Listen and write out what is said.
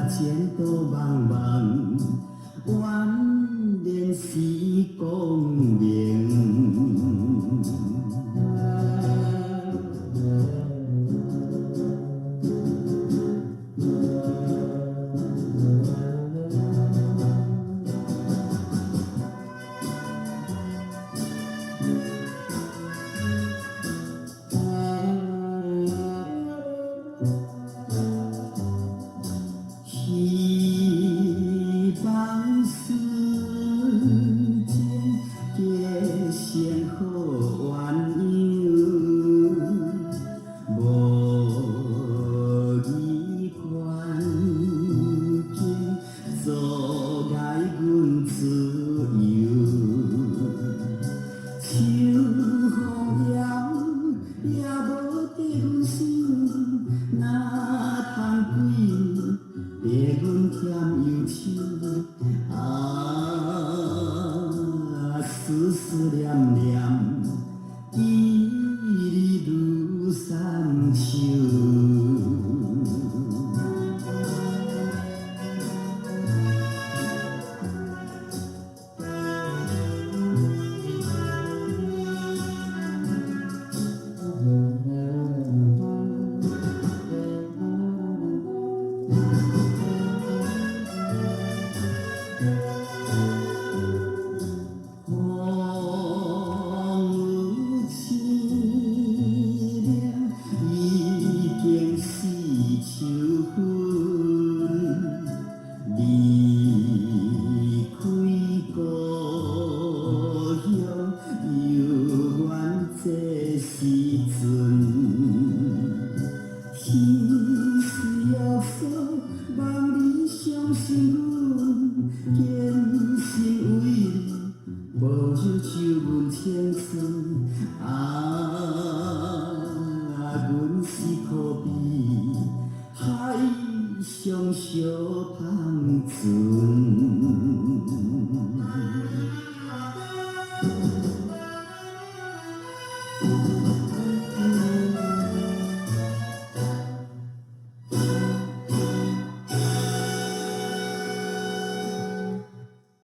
前途茫茫，愿连是光明。希望世间皆先好鸳鸯，无依关境，阻碍阮自由。秋风摇，也无得阮想，哪通归？陪阮添忧愁，思思念念，依你如山秋。秋分，离开故乡，犹原这时阵。心事要说，望你相信阮，坚信为你，无就手阮青春。阮是可比海上小芳船。